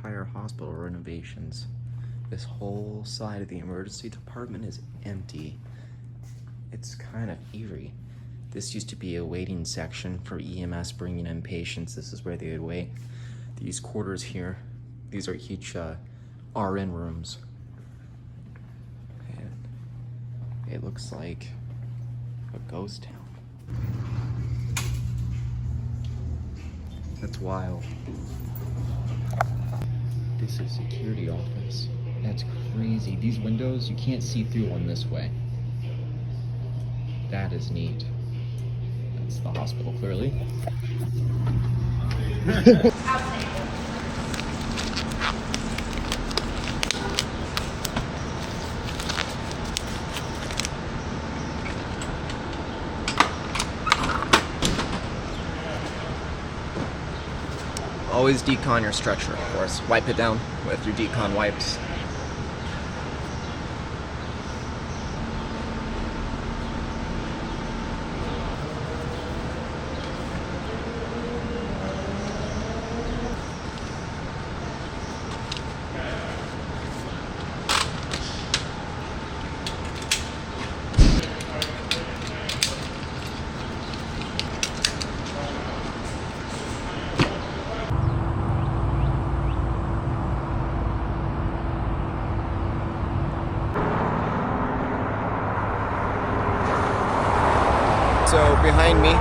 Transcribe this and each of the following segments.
entire hospital renovations. This whole side of the emergency department is empty. It's kind of eerie. This used to be a waiting section for EMS bringing in patients. This is where they would wait. These quarters here, these are each RN rooms. And it looks like a ghost town. That's wild. This is security office. That's crazy. These windows, you can't see through one this way. That is neat. That's the hospital, clearly. Always decon your stretcher, of course. Wipe it down with your decon wipes. So behind me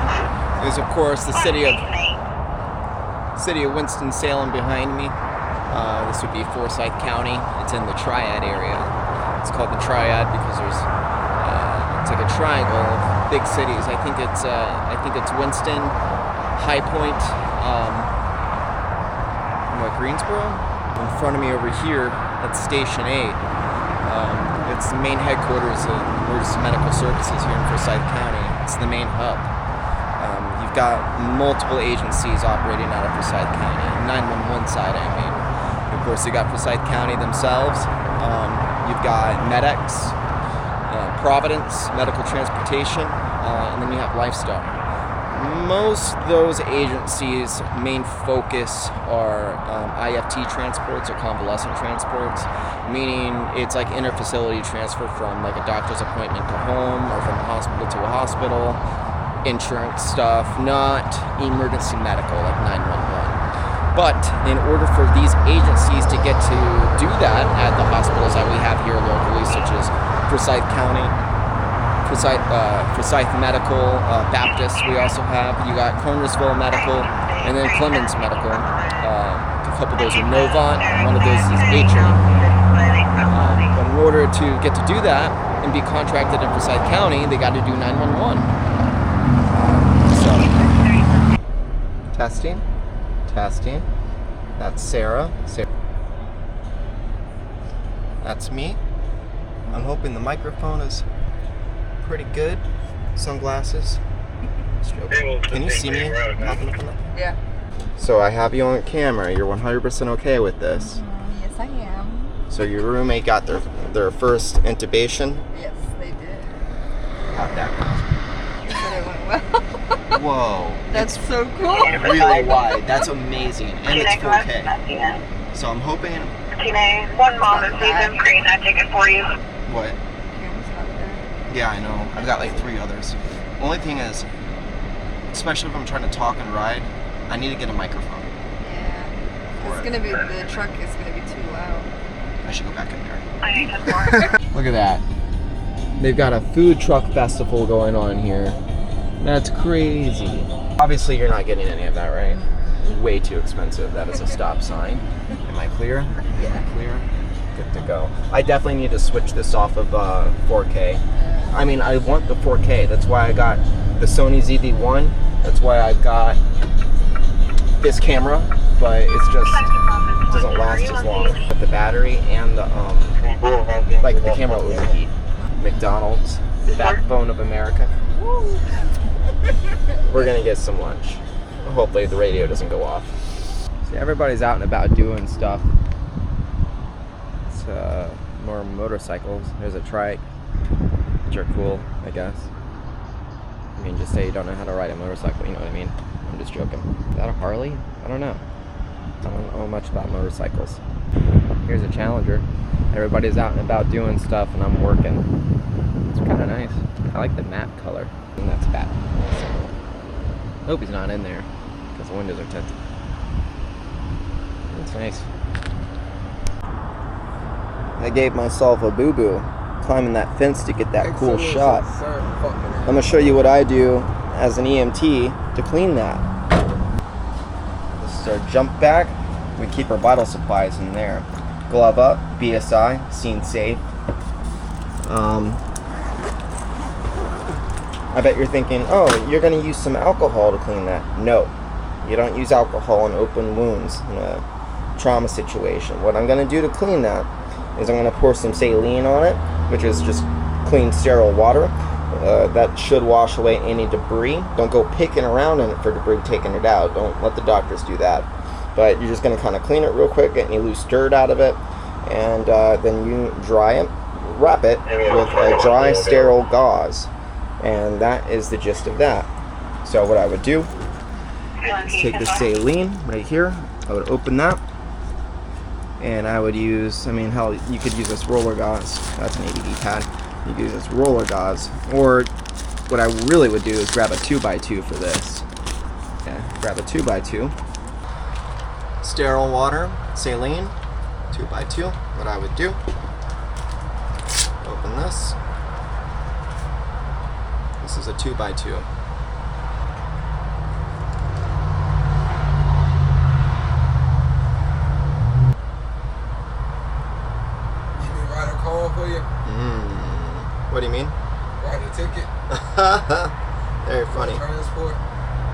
is, of course, the city of Winston-Salem behind me. This would be Forsyth County. It's in the Triad area. It's called the Triad because there's it's like a triangle of big cities. I think it's Winston, High Point, Greensboro. In front of me over here, that's Station 8. It's the main headquarters of emergency medical services here in Forsyth County. It's the main hub. You've got multiple agencies operating out of Forsyth County. 911 side, I mean. Of course, you got Forsyth County themselves. You've got MedX, Providence, Medical Transportation, and then you have Lifestyle. Most of those agencies' main focus are IFT transports or convalescent transports, meaning it's like interfacility transfer from like a doctor's appointment to home or from a hospital to a hospital, insurance stuff, not emergency medical like 911. But in order for these agencies to get to do that at the hospitals that we have here locally, such as Forsyth County, Forsyth Medical, Baptist we also have. You got Cornersville Medical, and then Clemens Medical. A couple of those are Novant, one of those is Atrium. But in order to get to do that and be contracted in Forsyth County, they got to do 911. So, testing. That's Sarah. That's me. I'm hoping the microphone is pretty good. Sunglasses. Can you see me? Yeah. So I have you on camera. You're 100% okay with this? Yes, I am. So your roommate got their first intubation? Yes, they did. How'd that go? They said it went well. Whoa. That's so cool. Really wide. That's amazing. And it's 4K. So I'm hoping... One moment, please. I'm creating that ticket for you. What? Yeah, I know. I've got like 3 others. Only thing is, especially if I'm trying to talk and ride, I need to get a microphone. Yeah. It's gonna be, the truck is gonna be too loud. I should go back in there. Look at that. They've got a food truck festival going on here. That's crazy. Obviously you're not getting any of that, right? Way too expensive. That is a stop sign. Am I clear? Yeah. Clear? Good to go. I definitely need to switch this off of 4K. I mean, I want the 4K. That's why I got the Sony ZV-1. That's why I got this camera, but it's just it doesn't last as long. But the battery and the like the camera will overheat. McDonald's, backbone of America. We're gonna get some lunch. Hopefully the radio doesn't go off. See, everybody's out and about doing stuff. It's more motorcycles. There's a trike, which are cool, I guess. I mean, just say you don't know how to ride a motorcycle, you know what I mean? I'm just joking. Is that a Harley? I don't know. I don't know much about motorcycles. Here's a Challenger. Everybody's out and about doing stuff, and I'm working. It's kind of nice. I like the matte color. And that's bad. I hope he's not in there, because the windows are tinted. It's nice. I gave myself a boo-boo climbing that fence to get that cool shot. I'm gonna show you what I do as an EMT to clean that. This is our jump bag. We keep our vital supplies in there. Glove up, BSI, scene safe. I bet you're thinking, oh, you're gonna use some alcohol to clean that. No, you don't use alcohol in open wounds in a trauma situation. What I'm gonna do to clean that is I'm gonna pour some saline on it, which is just clean, sterile water. That should wash away any debris. Don't go picking around in it for debris, taking it out. Don't let the doctors do that. But you're just gonna kind of clean it real quick, get any loose dirt out of it, and then you dry it, wrap it with a dry, sterile gauze. And that is the gist of that. So what I would do is take the saline right here. I would open that. And I would use, I mean, hell, you could use this roller gauze. That's an ADD pad. You could use this roller gauze. Or what I really would do is grab a 2x2 for this. Yeah, grab a 2x2. Sterile water, saline, 2x2. What I would do, open this. This is a 2x2. What do you mean? Write a ticket. Very funny. Transport.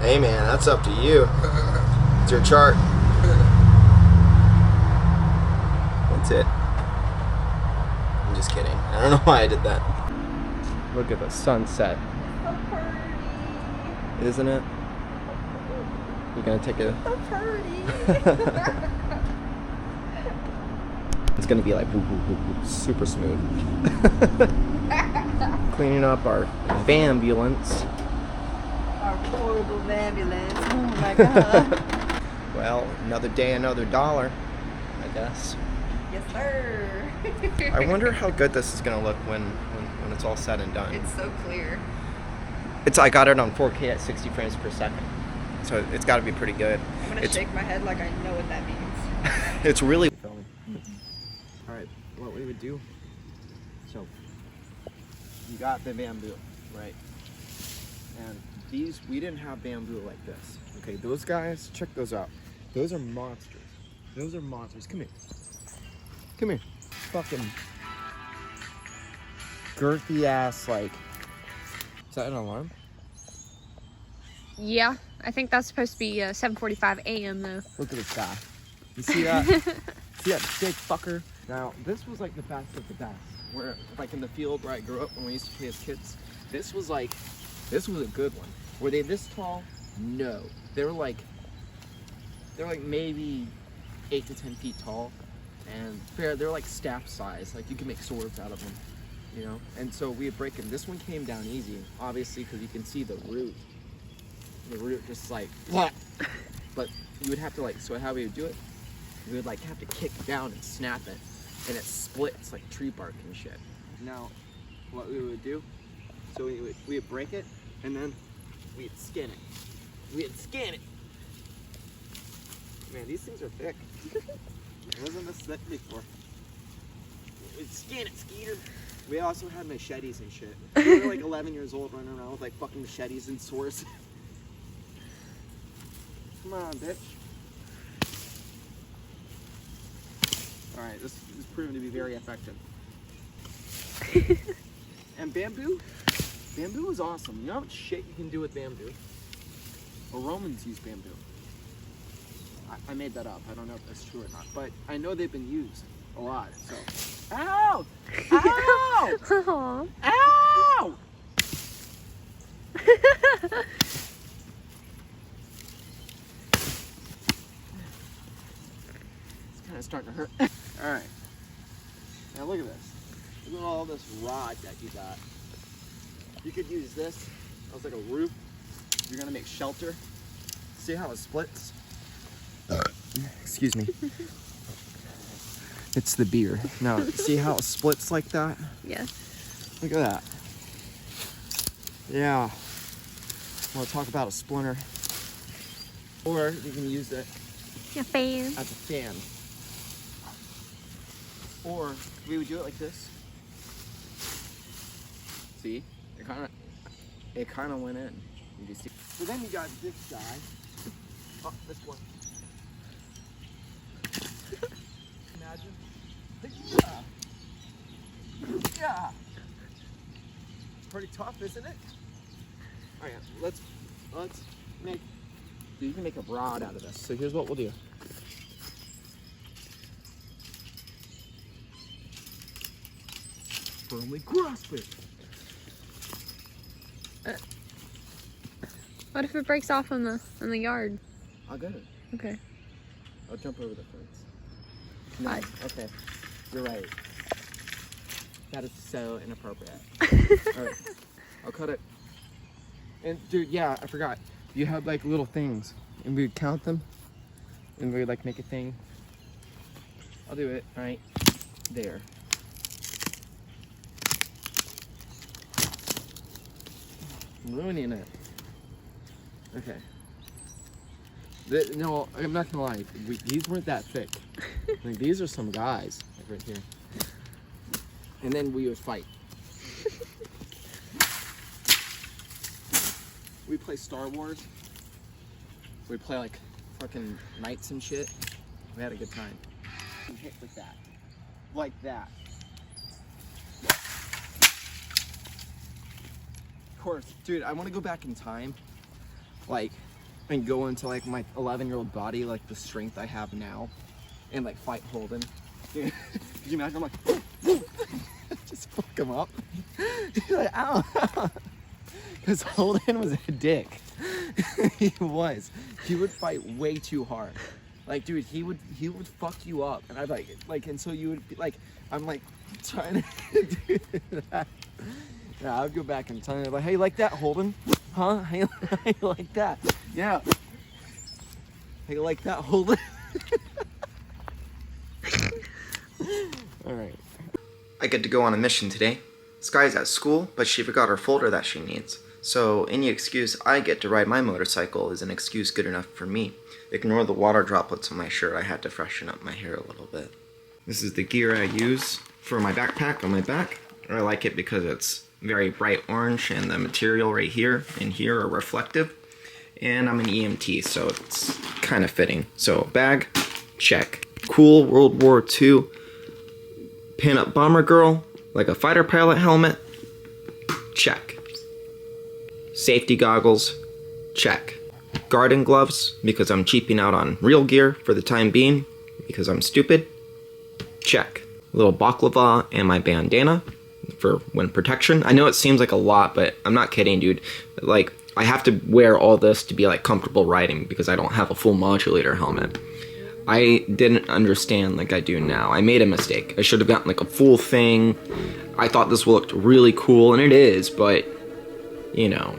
Hey man, that's up to you. It's your chart. That's it. I'm just kidding. I don't know why I did that. Look at the sunset. So pretty. Isn't it? You're gonna take a... So pretty. It's gonna be like whoop, whoop, whoop, whoop, super smooth. Cleaning up our ambulance. Our horrible ambulance. Oh my god. Well, another day, another dollar, I guess. Yes, sir. I wonder how good this is gonna look when it's all said and done. It's so clear. I got it on 4K at 60 frames per second, so it's got to be pretty good. I'm gonna shake my head like I know what that means. It's really filming. All right, what we would do. So you got the bamboo, right? And these, we didn't have bamboo like this. Okay, those guys, check those out. Those are monsters. Those are monsters. Come here. Come here. Fucking girthy ass, like. Is that an alarm? Yeah, I think that's supposed to be 7:45 a.m. though. Look at this guy. You see that? See that big fucker? Now, this was like the best of the best. Where, like in the field where I grew up when we used to play as kids, this was a good one. Were they this tall? No. They were like maybe 8 to 10 feet tall, and they're like staff size. Like you can make swords out of them, you know. And so we would break them. This one came down easy, obviously, because you can see the root. The root just like, what? But you would have to like, so how we would do it? We would like have to kick down and snap it, and it splits like tree bark and shit. Now, what we would do, so we would break it, and then we'd skin it. We'd skin it. Man, these things are thick. It wasn't this thick before. We'd skin it, Skeeter. We also had machetes and shit. We were like 11 years old running around with like fucking machetes and swords. Come on, bitch. Alright, this is proven to be very effective. And bamboo is awesome. You know how much shit you can do with bamboo? Well, Romans use bamboo. I made that up. I don't know if that's true or not, but I know they've been used a lot, so. Ow! Ow! Aww. Ow! It's kind of starting to hurt. All right. Now look at this. Look at all this rod that you got. You could use this as like a roof. You're gonna make shelter. See how it splits? Excuse me. It's the beer. Now, see how it splits like that? Yeah. Look at that. Yeah. Want to talk about a splinter? Or you can use it A fan. as a fan. Or we would do it like this. See? It kind of went in. You just see. So then you got this guy. Oh, this one. Imagine. Yeah. Yeah. Pretty tough, isn't it? All right, let's make. You can make a rod out of this. So here's what we'll do. Firmly grasp it. What if it breaks off in the yard? I'll get it. Okay. I'll jump over the fence. No, okay. You're right. That is so inappropriate. Alright. I'll cut it. And dude, yeah, I forgot. You had like little things. And we would count them. And we would like make a thing. I'll do it right there. I'm ruining it. Okay. No, I'm not gonna lie. These weren't that thick. Like these are some guys like right here. And then we would fight. We play Star Wars. We play like fucking knights and shit. We had a good time. And hit with that. Like that. Of course, dude, I want to go back in time. Like, and go into like my 11-year-old body, like the strength I have now. And like fight Holden. Dude, could you imagine? I'm like, just fuck him up. He's like, ow. Because Holden was a dick. He was. He would fight way too hard. Like, dude, he would fuck you up. And I'd like, and so you would be like, I'm like trying to do that. Yeah, I would go back and tell him, like, hey, you like that, Holden? Huh? How you like that? Yeah. How you like that, Holden? Alright. I get to go on a mission today. Sky's at school, but she forgot her folder that she needs. So any excuse I get to ride my motorcycle is an excuse good enough for me. Ignore the water droplets on my shirt. I had to freshen up my hair a little bit. This is the gear I use for my backpack on my back. I like it because it's very bright orange and the material right here and here are reflective. And I'm an EMT, so it's kind of fitting. So bag, check. Cool World War II pin-up bomber girl, like a fighter pilot helmet, check. Safety goggles, check. Garden gloves, because I'm cheaping out on real gear for the time being, because I'm stupid, check. A little baklava and my bandana for wind protection. I know it seems like a lot, but I'm not kidding, dude. Like, I have to wear all this to be like comfortable riding because I don't have a full modulator helmet. I didn't understand like I do now. I made a mistake. I should have gotten like a full thing. I thought this looked really cool, and it is, but, you know.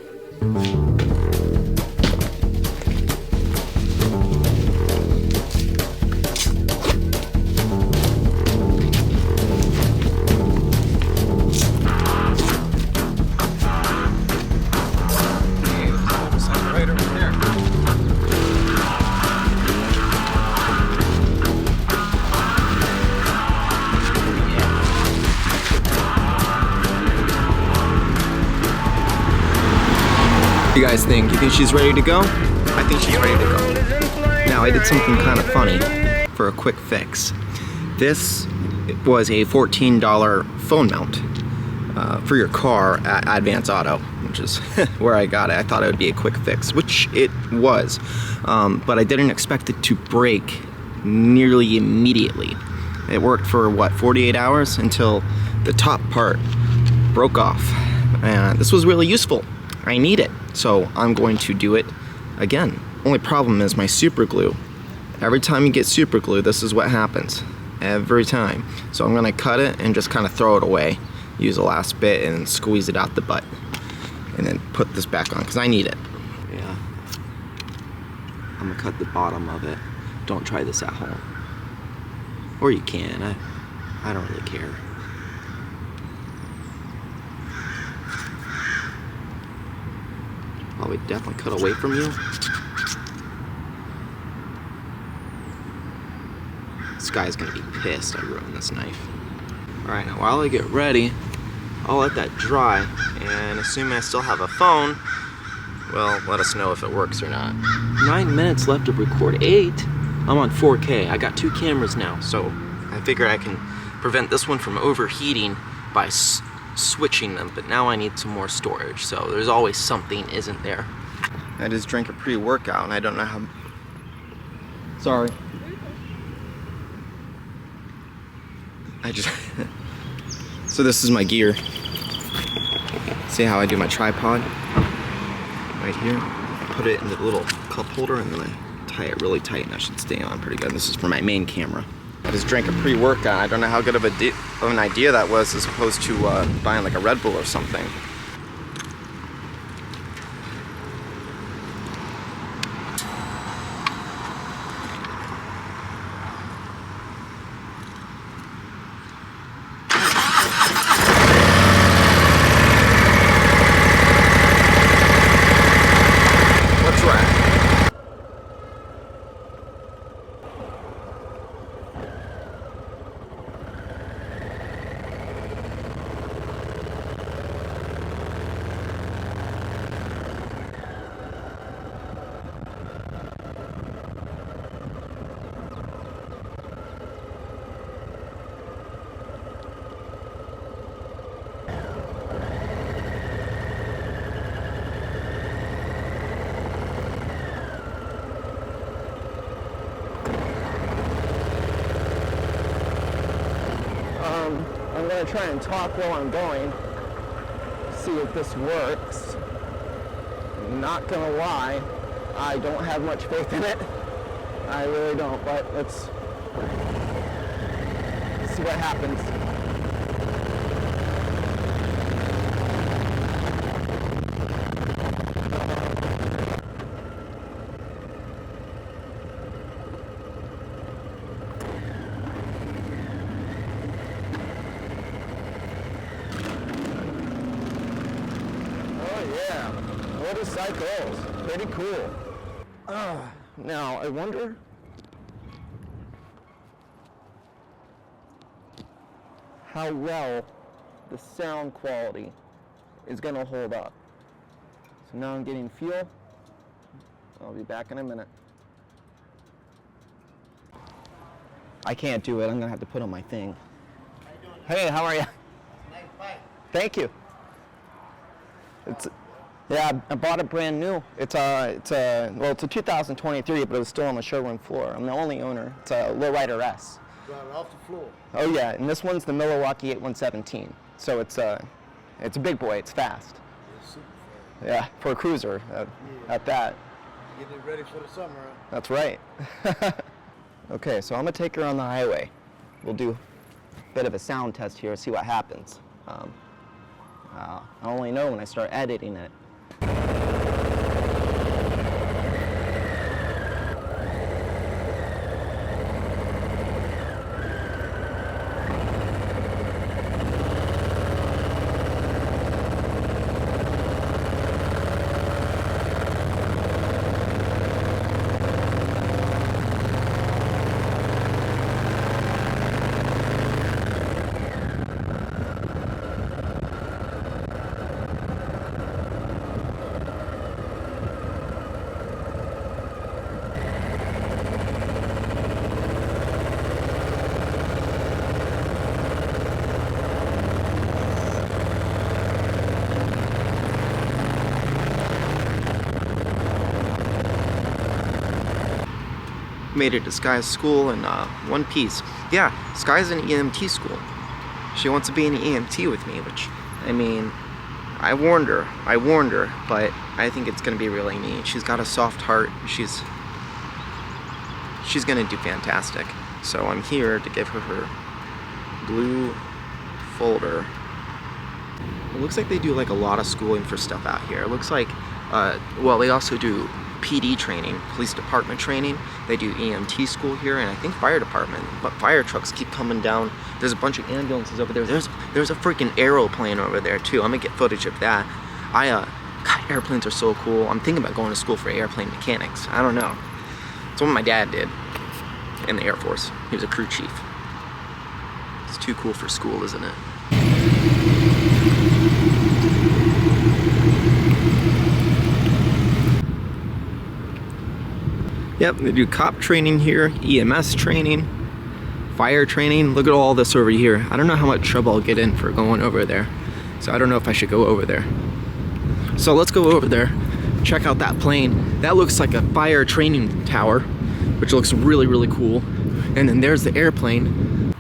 What do you guys think? You think she's ready to go? I think she's ready to go. Now, I did something kind of funny for a quick fix. This was a $14 phone mount for your car at Advance Auto, which is where I got it. I thought it would be a quick fix, which it was, but I didn't expect it to break nearly immediately. It worked for, what, 48 hours until the top part broke off. And this was really useful. I need it, so I'm going to do it again. Only problem is my super glue. Every time you get super glue, this is what happens. Every time. So I'm gonna cut it and just kind of throw it away. Use the last bit and squeeze it out the butt. And then put this back on, because I need it. Yeah. I'm gonna cut the bottom of it. don't try this at home. Or you can, I don't really care. Oh, we definitely cut away from you. This guy's gonna be pissed I ruined this knife. Alright, now while I get ready, I'll let that dry, and assuming I still have a phone, well, let us know if it works or not. 9 minutes left to record 8. I'm on 4K. I got 2 cameras now, so I figure I can prevent this one from overheating by switching them, but now I need some more storage, so there's always something, isn't there? I just drank a pre-workout, and I don't know how... Sorry. So this is my gear. See how I do my tripod? Right here. Put it in the little cup holder and then I tie it really tight and that should stay on pretty good. This is for my main camera. I just drank a pre-workout. I don't know how good of an idea that was as opposed to buying like a Red Bull or something. I'm going to try and talk while I'm going, see if this works. Not going to lie, I don't have much faith in it. I really don't, but let's see what happens. Motorcycles, pretty cool. Now I wonder how well the sound quality is gonna hold up. So now I'm getting fuel. I'll be back in a minute. I can't do it. I'm gonna have to put on my thing. How you doing? Hey, how are you? Nice bike. Thank you. Yeah, I bought it brand new. It's a 2023, but it was still on the showroom floor. I'm the only owner. It's a Lowrider S. Drive it off the floor. Oh yeah, and this one's the Milwaukee 8117. So it's a big boy. It's fast. It's super fast. Yeah, for a cruiser at that. Getting it ready for the summer. Huh? That's right. Okay, so I'm gonna take her on the highway. We'll do a bit of a sound test here, see what happens. I'll only know when I start editing it. Made it to Sky's school in one piece. Yeah, Sky's an EMT school. She wants to be an EMT with me, which, I mean, I warned her, but I think it's gonna be really neat. She's got a soft heart. She's gonna do fantastic. So I'm here to give her her blue folder. It looks like they do like a lot of schooling for stuff out here. It looks like, well, they also do PD training, police department training. They do EMT school here, and I think fire department. But fire trucks keep coming down. There's a bunch of ambulances over there. There's a freaking aeroplane over there too. I'm gonna get footage of that. God, airplanes are so cool. I'm thinking about going to school for airplane mechanics. I don't know. It's what my dad did in the Air Force. He was a crew chief. It's too cool for school, isn't it? Yep, they do cop training here, EMS training, fire training. Look at all this over here. I don't know how much trouble I'll get in for going over there. So I don't know if I should go over there. So let's go over there, check out that plane. That looks like a fire training tower, which looks really, really cool. And then there's the airplane.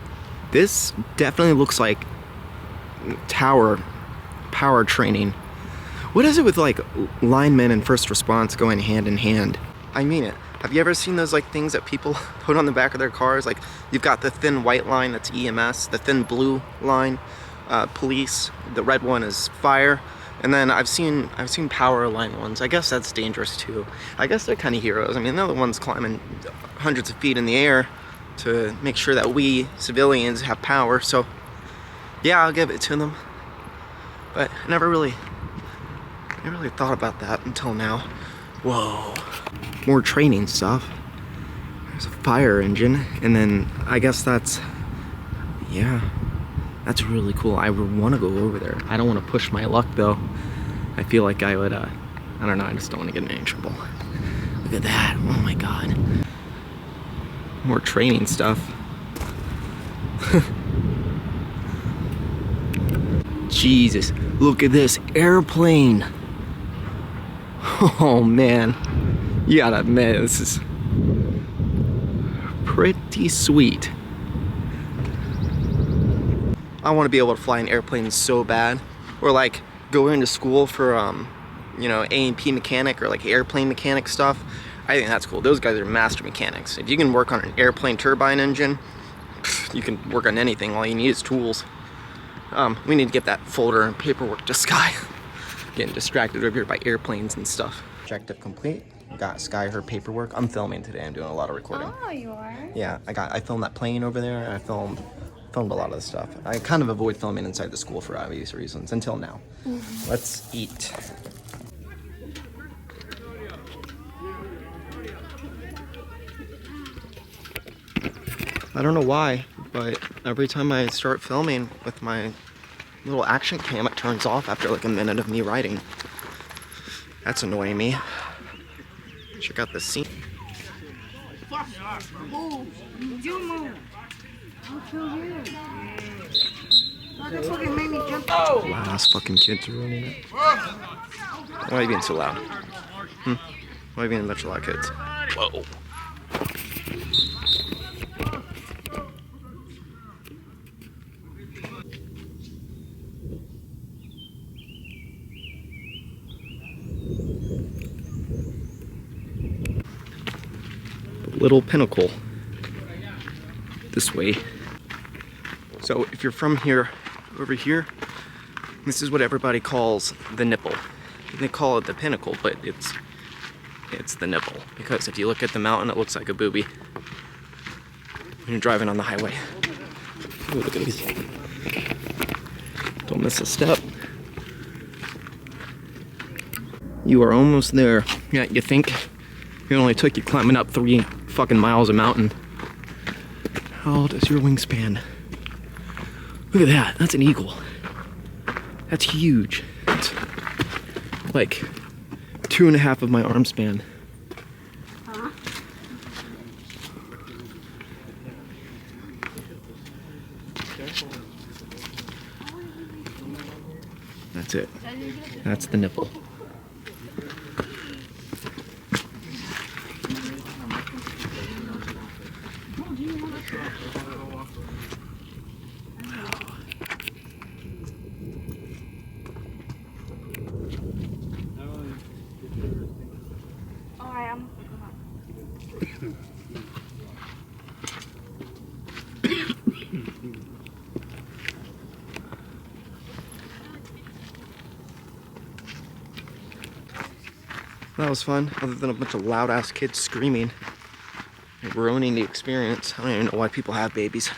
This definitely looks like tower power training. What is it with like linemen and first response going hand in hand? I mean it. Have you ever seen those like things that people put on the back of their cars? Like you've got the thin white line, that's EMS, the thin blue line, police, the red one is fire, and then I've seen power line ones. I guess that's dangerous too. I guess they're kind of heroes. I mean, they're the ones climbing hundreds of feet in the air to make sure that we civilians have power. So yeah, I'll give it to them. But I never really thought about that until now. Whoa. More training stuff. There's a fire engine, and then I guess that's really cool. I would want to go over there. I don't want to push my luck though. I feel like I would, I don't know, I just don't want to get in any trouble. Look at that, oh my God. More training stuff. Jesus, look at this airplane. Oh man, you gotta admit, this is pretty sweet. I want to be able to fly an airplane so bad, or like go into school for you know, A&P mechanic or like airplane mechanic stuff. I think that's cool. Those guys are master mechanics. If you can work on an airplane turbine engine, you can work on anything. All you need is tools. We need to get that folder and paperwork to Sky. Getting distracted over here by airplanes and stuff. Objective complete. Got Sky her paperwork. I'm filming today. I'm doing a lot of recording. Oh, you are? Yeah, I filmed that plane over there. I filmed a lot of the stuff. I kind of avoid filming inside the school for obvious reasons until now. Let's eat. I don't know why, but every time I start filming with my little action cam, it turns off after like a minute of me writing. That's annoying me. Check out the scene. Move. You move. I'll kill you. Oh, that fucking made me jump out. Last fucking kids are running it. Why are you being so loud? Why are you being a bunch of loud kids? Whoa. Little pinnacle this way. So if you're from here, over here, this is what everybody calls the nipple. They call it the pinnacle, but it's the nipple, because if you look at the mountain, it looks like a booby when you're driving on the highway. Ooh, look at these. Don't miss a step. You are almost there. Yeah, you think it only took you climbing up 3 fucking miles of mountain. How does your wingspan? Look at that. That's an eagle. That's huge. It's like 2.5 of my arm span. Huh? That's it. That's the nipple. That was fun, other than a bunch of loud ass kids screaming and ruining the experience. I don't even know why people have babies.